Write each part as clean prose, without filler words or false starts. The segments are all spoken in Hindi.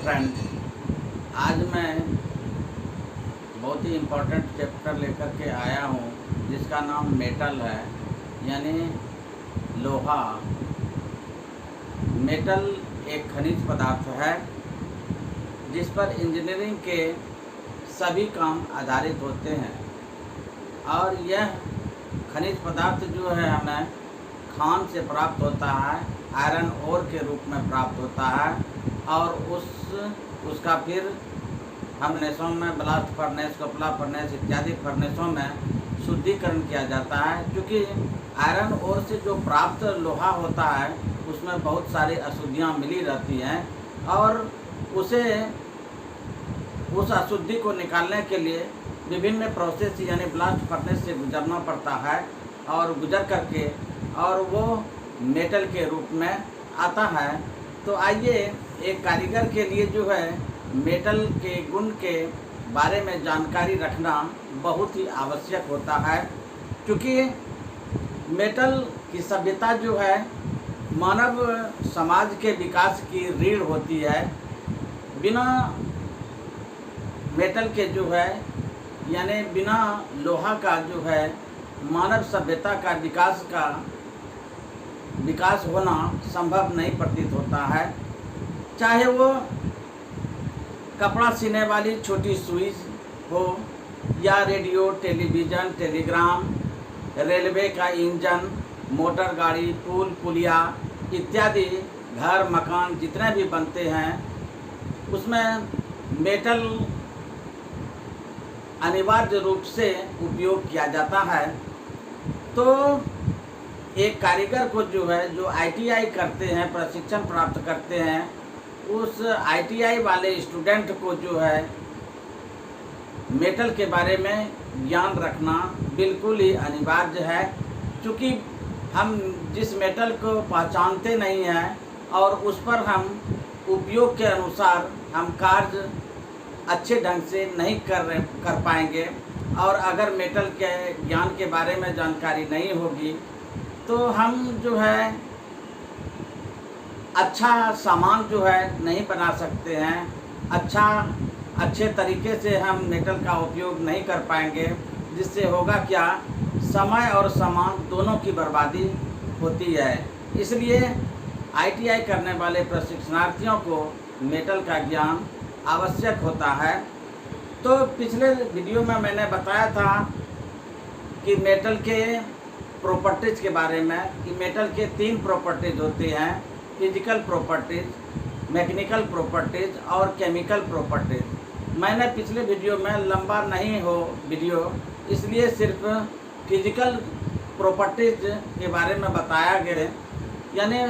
फ्रेंड, आज मैं बहुत ही इम्पोर्टेंट चैप्टर लेकर के आया हूँ जिसका नाम मेटल है, यानी लोहा। मेटल एक खनिज पदार्थ है जिस पर इंजीनियरिंग के सभी काम आधारित होते हैं और यह खनिज पदार्थ जो है हमें खान से प्राप्त होता है, आयरन ओर के रूप में प्राप्त होता है और उसका फिर हम फर्नेसों में, ब्लास्ट फर्नेस, कपला फर्नेस इत्यादि फर्नेसों में शुद्धिकरण किया जाता है। क्योंकि आयरन ओर से जो प्राप्त लोहा होता है उसमें बहुत सारी अशुद्धियाँ मिली रहती हैं और उस अशुद्धि को निकालने के लिए विभिन्न प्रोसेस यानी ब्लास्ट फर्नेस से गुजरना पड़ता है और गुजर करके और वो मेटल के रूप में आता है। तो आइए, एक कारीगर के लिए जो है मेटल के गुण के बारे में जानकारी रखना बहुत ही आवश्यक होता है, क्योंकि मेटल की सभ्यता जो है मानव समाज के विकास की रीढ़ होती है। बिना मेटल के जो है यानी बिना लोहा का जो है मानव सभ्यता का विकास होना संभव नहीं प्रतीत होता है। चाहे वो कपड़ा सीने वाली छोटी सुई हो या रेडियो, टेलीविज़न, टेलीग्राम, रेलवे का इंजन, मोटर गाड़ी, पुल पुलिया इत्यादि घर मकान जितने भी बनते हैं उसमें मेटल अनिवार्य रूप से उपयोग किया जाता है। तो एक कारीगर को जो है जो ITI करते हैं, प्रशिक्षण प्राप्त करते हैं, उस ITI वाले स्टूडेंट को जो है मेटल के बारे में ज्ञान रखना बिल्कुल ही अनिवार्य है। क्योंकि हम जिस मेटल को पहचानते नहीं हैं और उस पर हम उपयोग के अनुसार हम कार्य अच्छे ढंग से नहीं कर पाएंगे और अगर मेटल के ज्ञान के बारे में जानकारी नहीं होगी तो हम जो है अच्छा सामान जो है नहीं बना सकते हैं। अच्छे तरीके से हम मेटल का उपयोग नहीं कर पाएंगे, जिससे होगा क्या, समय और सामान दोनों की बर्बादी होती है। इसलिए ITI करने वाले प्रशिक्षणार्थियों को मेटल का ज्ञान आवश्यक होता है। तो पिछले वीडियो में मैंने बताया था कि मेटल के प्रॉपर्टीज़ के बारे में कि मेटल के 3 प्रॉपर्टीज़ होती हैं: फिजिकल प्रॉपर्टीज़, मैकेनिकल प्रॉपर्टीज़ और केमिकल प्रॉपर्टीज़। मैंने पिछले वीडियो में लंबा नहीं हो वीडियो, इसलिए सिर्फ फिजिकल प्रॉपर्टीज़ के बारे में बताया गया, यानी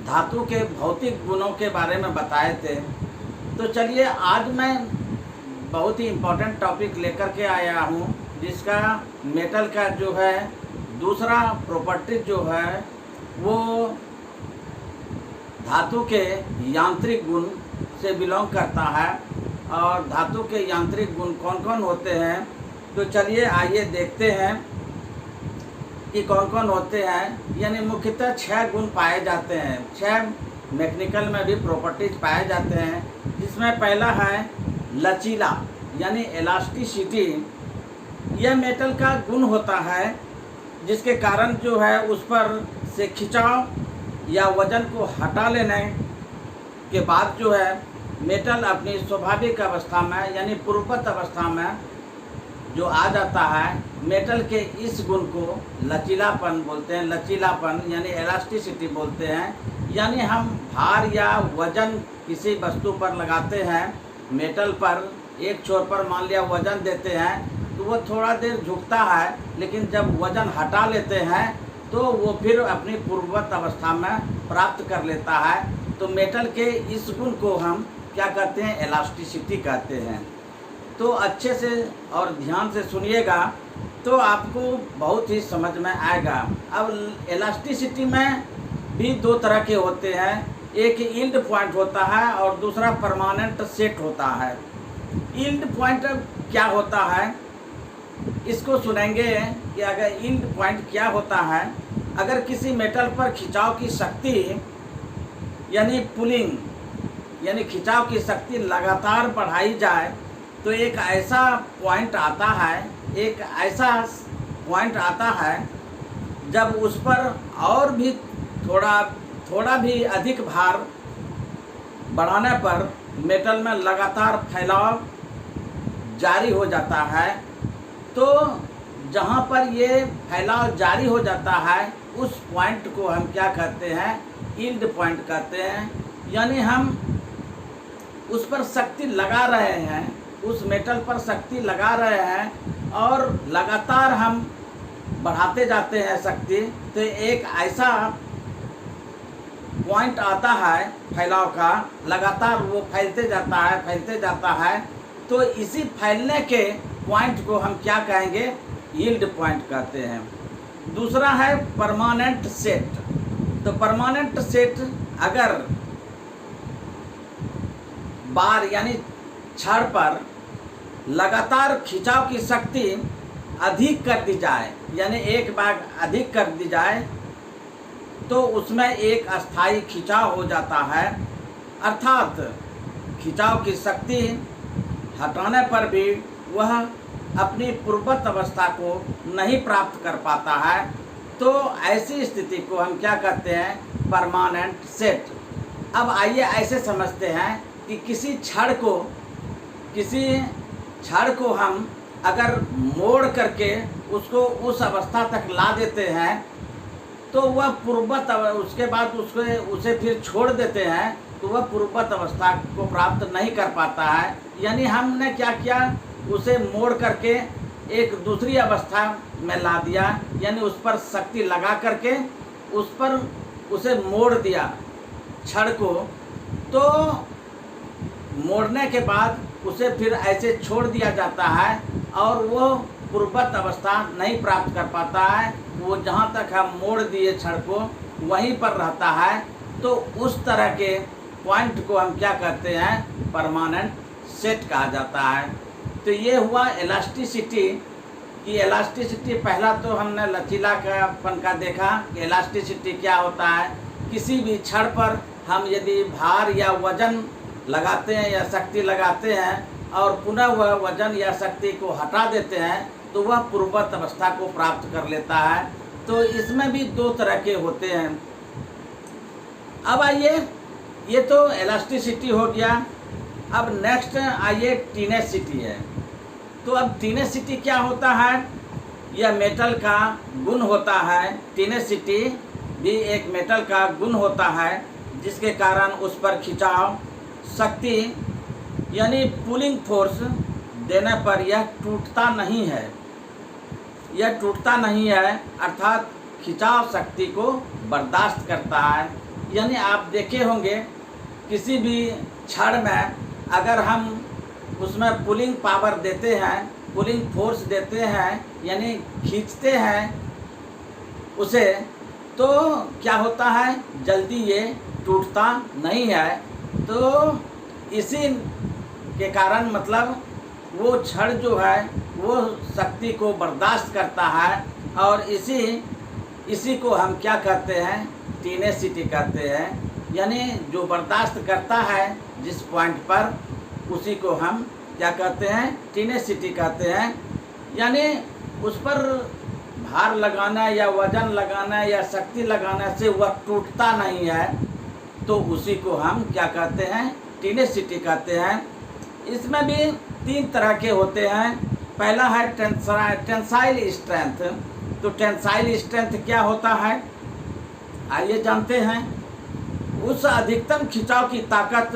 धातु के भौतिक गुणों के बारे में बताए थे। तो चलिए, आज मैं बहुत ही इम्पोर्टेंट टॉपिक लेकर के आया हूँ जिसका मेटल का जो है दूसरा प्रॉपर्टी जो है वो धातु के यांत्रिक गुण से बिलोंग करता है। और धातु के यांत्रिक गुण कौन कौन होते हैं, तो चलिए आइए देखते हैं कि कौन कौन होते हैं। यानी मुख्यतः 6 गुण पाए जाते हैं, 6 मैकेनिकल में भी प्रॉपर्टीज पाए जाते हैं, जिसमें पहला है लचीला यानी इलास्टिसिटी। यह मेटल का गुण होता है जिसके कारण जो है उस पर से खिंचाव या वजन को हटा लेने के बाद जो है मेटल अपनी स्वाभाविक अवस्था में यानी पूर्ववत अवस्था में जो आ जाता है। मेटल के इस गुण को लचीलापन बोलते हैं, लचीलापन यानी इलास्टिसिटी बोलते हैं। यानी हम भार या वजन किसी वस्तु पर लगाते हैं, मेटल पर एक छोर पर मान लिया वजन देते हैं तो वो थोड़ा देर झुकता है, लेकिन जब वजन हटा लेते हैं तो वो फिर अपनी पूर्ववत अवस्था में प्राप्त कर लेता है। तो मेटल के इस गुण को हम क्या कहते हैं, इलास्टिसिटी कहते हैं। तो अच्छे से और ध्यान से सुनिएगा तो आपको बहुत ही समझ में आएगा। अब इलास्टिसिटी में भी 2 तरह के होते हैं, एक यील्ड पॉइंट होता है और दूसरा परमानेंट सेट होता है। यील्ड पॉइंट क्या होता है इसको सुनेंगे कि अगर यील्ड पॉइंट क्या होता है। अगर किसी मेटल पर खिंचाव की शक्ति यानी पुलिंग यानी खिंचाव की शक्ति लगातार बढ़ाई जाए तो एक ऐसा पॉइंट आता है जब उस पर और भी थोड़ा भी अधिक भार बढ़ाने पर मेटल में लगातार फैलाव जारी हो जाता है। तो जहाँ पर ये फैलाव जारी हो जाता है उस पॉइंट को हम क्या कहते हैं, यील्ड पॉइंट कहते हैं। यानी हम उस पर शक्ति लगा रहे हैं, उस मेटल पर शक्ति लगा रहे हैं और लगातार हम बढ़ाते जाते हैं शक्ति, तो एक ऐसा पॉइंट आता है फैलाव का, लगातार वो फैलते जाता है। तो इसी फैलने के पॉइंट को हम क्या कहेंगे, यील्ड पॉइंट कहते हैं। दूसरा है परमानेंट सेट। तो परमानेंट सेट अगर बार यानी छड़ पर लगातार खिंचाव की शक्ति अधिक कर दी जाए, यानी एक बार अधिक कर दी जाए, तो उसमें एक अस्थायी खिंचाव हो जाता है। अर्थात खिंचाव की शक्ति हटाने पर भी वह अपनी पूर्ववत अवस्था को नहीं प्राप्त कर पाता है। तो ऐसी स्थिति को हम क्या कहते हैं, परमानेंट सेट। अब आइए ऐसे समझते हैं कि किसी छड़ को हम अगर मोड़ करके उसको उस अवस्था तक ला देते हैं तो वह पूर्ववत, उसके बाद उसे फिर छोड़ देते हैं तो वह पूर्ववत अवस्था को प्राप्त नहीं कर पाता है। यानी हमने क्या किया, उसे मोड़ करके एक दूसरी अवस्था में ला दिया, यानी उस पर शक्ति लगा करके उसे मोड़ दिया छड़ को। तो मोड़ने के बाद उसे फिर ऐसे छोड़ दिया जाता है और वो पूर्ववत अवस्था नहीं प्राप्त कर पाता है। वो जहाँ तक हम मोड़ दिए छड़ को वहीं पर रहता है। तो उस तरह के पॉइंट को हम क्या कहते हैं, परमानेंट सेट कहा जाता है। तो ये हुआ इलास्टिसिटी कि इलास्टिसिटी, पहला तो हमने लचीलापन का देखा कि इलास्टिसिटी क्या होता है। किसी भी छड़ पर हम यदि भार या वजन लगाते हैं या शक्ति लगाते हैं और पुनः वह वजन या शक्ति को हटा देते हैं तो वह पूर्ववत अवस्था को प्राप्त कर लेता है। तो इसमें भी दो तरह के होते हैं। अब आइए, ये तो इलास्टिसिटी हो गया। अब नेक्स्ट आइए टीनेसिटी है। तो अब टीनेसिटी क्या होता है, यह मेटल का गुण होता है। टीनेसिटी भी एक मेटल का गुण होता है जिसके कारण उस पर खिंचाव शक्ति यानी पुलिंग फोर्स देने पर यह टूटता नहीं है, अर्थात खिंचाव शक्ति को बर्दाश्त करता है। यानी आप देखे होंगे किसी भी छड़ में अगर हम उसमें पुलिंग पावर देते हैं, पुलिंग फोर्स देते हैं, यानी खींचते हैं उसे, तो क्या होता है, जल्दी ये टूटता नहीं है। तो इसी के कारण मतलब वो छड़ जो है वो शक्ति को बर्दाश्त करता है और इसी को हम क्या कहते हैं, टीनेसिटी कहते हैं। यानी जो बर्दाश्त करता है जिस पॉइंट पर, उसी को हम क्या कहते हैं, टीनेसिटी कहते हैं। यानी उस पर भार लगाना या वजन लगाना या शक्ति लगाने से वह टूटता नहीं है, तो उसी को हम क्या कहते हैं, टीनेसिटी कहते हैं। इसमें भी तीन तरह के होते हैं। पहला है टेंसाइल स्ट्रेंथ। तो टेंसाइल स्ट्रेंथ क्या होता है, आइए जानते हैं। उस अधिकतम खिंचाव की ताकत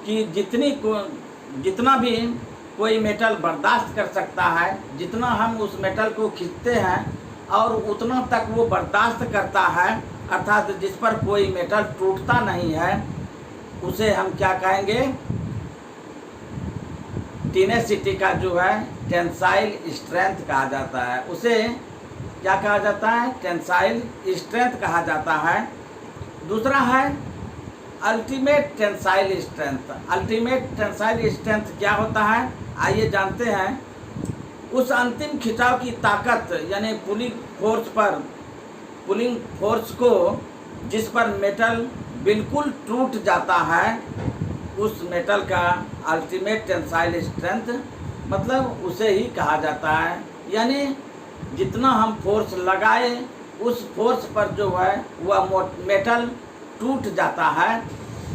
की जितना भी कोई मेटल बर्दाश्त कर सकता है, जितना हम उस मेटल को खींचते हैं और उतना तक वो बर्दाश्त करता है, अर्थात जिस पर कोई मेटल टूटता नहीं है, उसे हम क्या कहेंगे, टीनेसिटी का जो है टेंसाइल स्ट्रेंथ कहा जाता है। उसे क्या कहा जाता है, टेंसाइल स्ट्रेंथ कहा जाता है। दूसरा है ultimate tensile strength. Ultimate tensile strength क्या होता है, आइए जानते हैं। उस अंतिम खिंचाव की ताकत यानी पुलिंग फोर्स को जिस पर मेटल बिल्कुल टूट जाता है, उस मेटल का अल्टीमेट टेंसाइल स्ट्रेंथ मतलब उसे ही कहा जाता है। यानी जितना हम फोर्स लगाए उस फोर्स पर जो है वह मेटल टूट जाता है,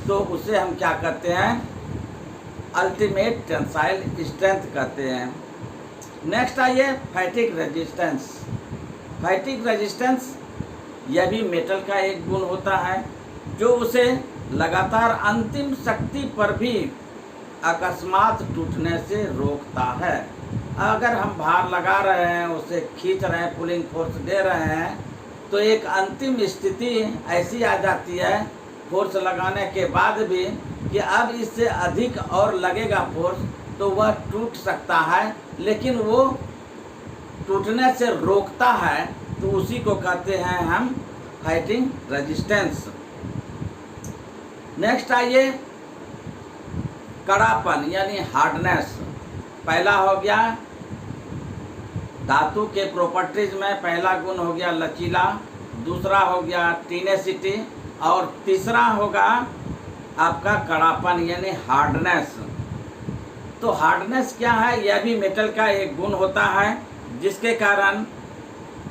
तो उसे हम क्या कहते हैं, अल्टीमेट टेंसाइल स्ट्रेंथ कहते हैं। नेक्स्ट आइए फैटिग रेजिस्टेंस। फैटिग रेजिस्टेंस यह भी मेटल का एक गुण होता है जो उसे लगातार अंतिम शक्ति पर भी अकस्मात टूटने से रोकता है। अगर हम भार लगा रहे हैं, उसे खींच रहे हैं, पुलिंग फोर्स दे रहे हैं, तो एक अंतिम स्थिति ऐसी आ जाती है फोर्स लगाने के बाद भी कि अब इससे अधिक और लगेगा फोर्स तो वह टूट सकता है, लेकिन वो टूटने से रोकता है, तो उसी को कहते हैं हम फाइटिंग रेजिस्टेंस। नेक्स्ट आइए कड़ापन यानी हार्डनेस। पहला हो गया धातु के प्रॉपर्टीज में पहला गुण हो गया लचीला, दूसरा हो गया टीनेसिटी और तीसरा होगा आपका कड़ापन यानी हार्डनेस। तो हार्डनेस क्या है, यह भी मेटल का एक गुण होता है जिसके कारण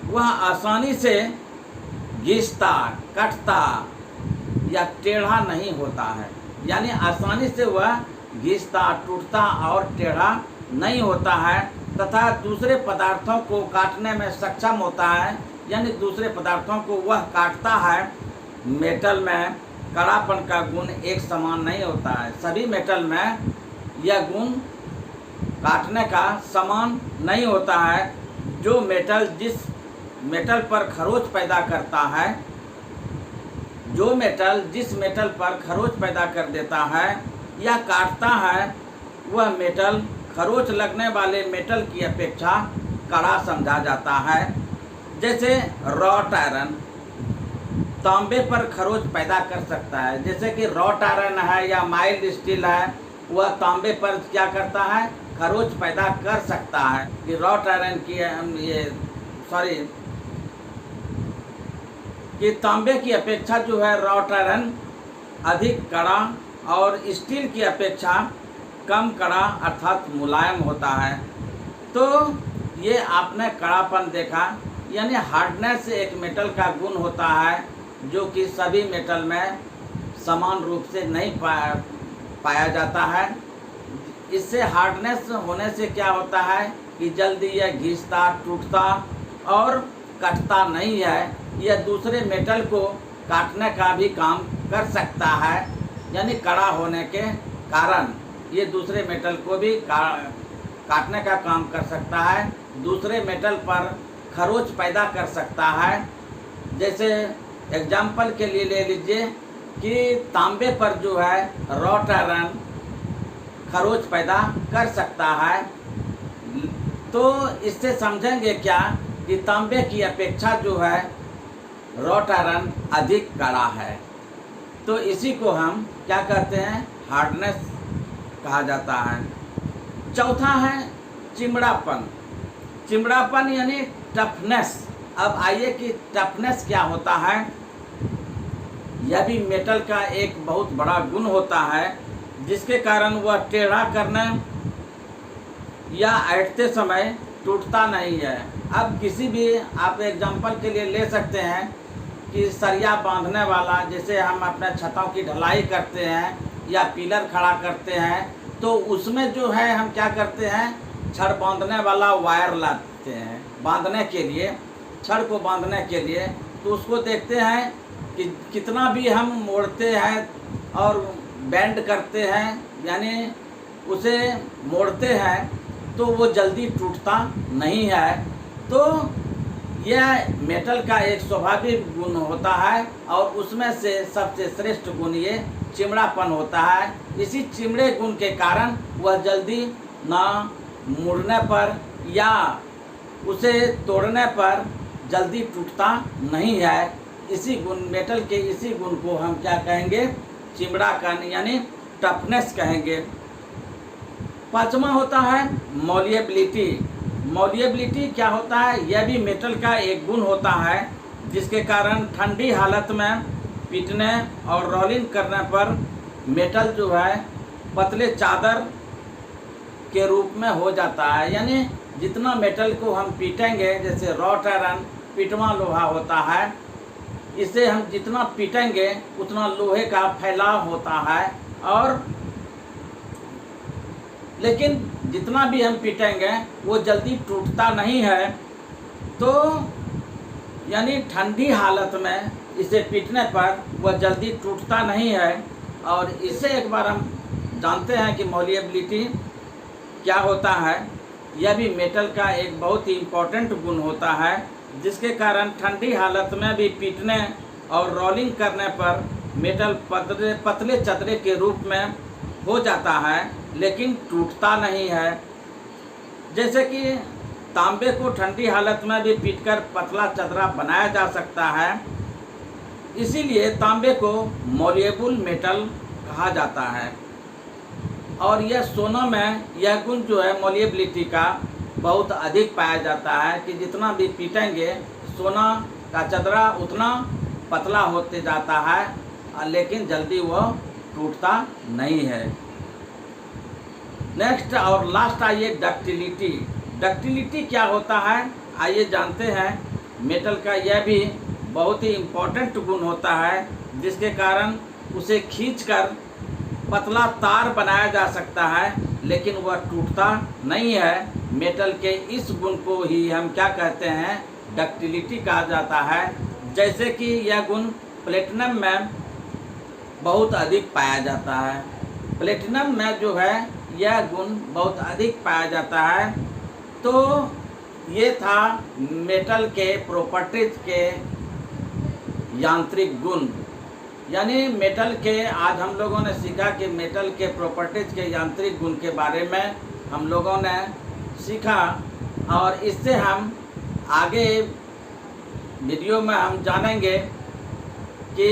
वह आसानी से घिसता, कटता या टेढ़ा नहीं होता है। यानी आसानी से वह घिसता, टूटता और टेढ़ा नहीं होता है तथा दूसरे पदार्थों को काटने में सक्षम होता है, यानी दूसरे पदार्थों को वह काटता है। मेटल में कड़ापन का गुण एक समान नहीं होता है, सभी मेटल में यह गुण काटने का समान नहीं होता है। जो मेटल जिस मेटल पर खरोच पैदा करता है, जो मेटल जिस मेटल पर खरोच पैदा कर देता है या काटता है, वह मेटल खरोच लगने वाले मेटल की अपेक्षा कड़ा समझा जाता है। जैसे रॉट आयरन तांबे पर खरोच पैदा कर सकता है, जैसे कि रॉट आयरन है या माइल्ड स्टील है, वह तांबे पर क्या करता है, खरोच पैदा कर सकता है। कि रॉट आयरन की कि तांबे की अपेक्षा जो है रॉट आयरन अधिक कड़ा और स्टील की अपेक्षा कम कड़ा अर्थात मुलायम होता है। तो ये आपने कड़ापन देखा, यानी हार्डनेस एक मेटल का गुण होता है जो कि सभी मेटल में समान रूप से नहीं पाया जाता है। इससे हार्डनेस होने से क्या होता है कि जल्दी यह घिसता, टूटता और कटता नहीं है। यह दूसरे मेटल को काटने का भी काम कर सकता है, यानी कड़ा होने के कारण ये दूसरे मेटल को भी काटने का काम कर सकता है, दूसरे मेटल पर खरोच पैदा कर सकता है। जैसे एग्जाम्पल के लिए ले लीजिए कि तांबे पर जो है रॉट आयरन खरोच पैदा कर सकता है। तो इससे समझेंगे क्या कि तांबे की अपेक्षा जो है रॉट आयरन अधिक कड़ा है। तो इसी को हम क्या कहते हैं, हार्डनेस कहा जाता है। चौथा है चिमड़ापन। चिमड़ापन यानी टफनेस। अब आइए कि टफनेस क्या होता है। यह भी मेटल का एक बहुत बड़ा गुण होता है जिसके कारण वह टेढ़ा करने या ऐंठते समय टूटता नहीं है। अब किसी भी आप एग्जांपल के लिए ले सकते हैं कि सरिया बांधने वाला, जैसे हम अपने छतों की ढलाई करते हैं या पिलर खड़ा करते हैं, तो उसमें जो है हम क्या करते हैं, छड़ बांधने वाला वायर लाते हैं बांधने के लिए, छड़ को बांधने के लिए। तो उसको देखते हैं कि कितना भी हम मोड़ते हैं और बेंड करते हैं, यानी उसे मोड़ते हैं, तो वो जल्दी टूटता नहीं है। तो यह मेटल का एक स्वाभाविक गुण होता है और उसमें से सबसे श्रेष्ठ गुण ये चिमड़ापन होता है। इसी चिमड़े गुण के कारण वह जल्दी ना मुड़ने पर या उसे तोड़ने पर जल्दी टूटता नहीं है। इसी गुण, मेटल के इसी गुण को हम क्या कहेंगे, चिमड़ापन यानी टफनेस कहेंगे। पांचवा होता है मॉल्येबिलिटी। मॉल्येबिलिटी क्या होता है, यह भी मेटल का एक गुण होता है जिसके कारण ठंडी हालत में पीटने और रोलिंग करने पर मेटल जो है पतले चादर के रूप में हो जाता है। यानी जितना मेटल को हम पीटेंगे, जैसे रॉट आयरन पीटवा लोहा होता है, इसे हम जितना पीटेंगे उतना लोहे का फैलाव होता है। और लेकिन जितना भी हम पीटेंगे वो जल्दी टूटता नहीं है। तो यानी ठंडी हालत में इसे पीटने पर वह जल्दी टूटता नहीं है। और इससे एक बार हम जानते हैं कि मॉलिएबिलिटी क्या होता है। यह भी मेटल का एक बहुत ही इम्पोर्टेंट गुण होता है, जिसके कारण ठंडी हालत में भी पीटने और रोलिंग करने पर मेटल पतले चदरे के रूप में हो जाता है, लेकिन टूटता नहीं है। जैसे कि तांबे को ठंडी हालत में भी पीटकर पतला चदरा बनाया जा सकता है, इसीलिए तांबे को मॉलिएबल मेटल कहा जाता है। और यह सोना में यह गुण जो है मॉलिएबिलिटी का बहुत अधिक पाया जाता है कि जितना भी पीटेंगे सोना का चदरा उतना पतला होते जाता है, लेकिन जल्दी वह टूटता नहीं है। नेक्स्ट और लास्ट आइए डक्टिलिटी। डक्टिलिटी क्या होता है आइए जानते हैं। मेटल का यह भी बहुत ही इम्पोर्टेंट गुण होता है, जिसके कारण उसे खींचकर पतला तार बनाया जा सकता है, लेकिन वह टूटता नहीं है। मेटल के इस गुण को ही हम क्या कहते हैं, डक्टिलिटी कहा जाता है। जैसे कि यह गुण प्लेटिनम में बहुत अधिक पाया जाता है। प्लेटिनम में जो है यह गुण बहुत अधिक पाया जाता है। तो ये था मेटल के प्रॉपर्टीज के यांत्रिक गुण। यानी मेटल के आज हम लोगों ने सीखा कि मेटल के प्रॉपर्टीज के यांत्रिक गुण के बारे में हम लोगों ने सीखा। और इससे हम आगे वीडियो में हम जानेंगे कि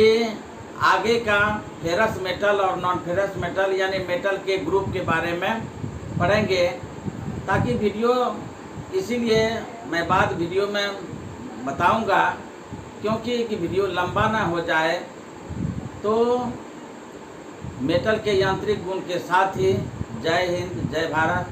आगे का फेरस मेटल और नॉन फेरस मेटल यानी मेटल के ग्रुप के बारे में पढ़ेंगे। ताकि वीडियो इसीलिए मैं बाद वीडियो में बताऊंगा, क्योंकि कि वीडियो लंबा ना हो जाए। तो मेटल के यांत्रिक गुण के साथ ही जय हिंद, जय भारत।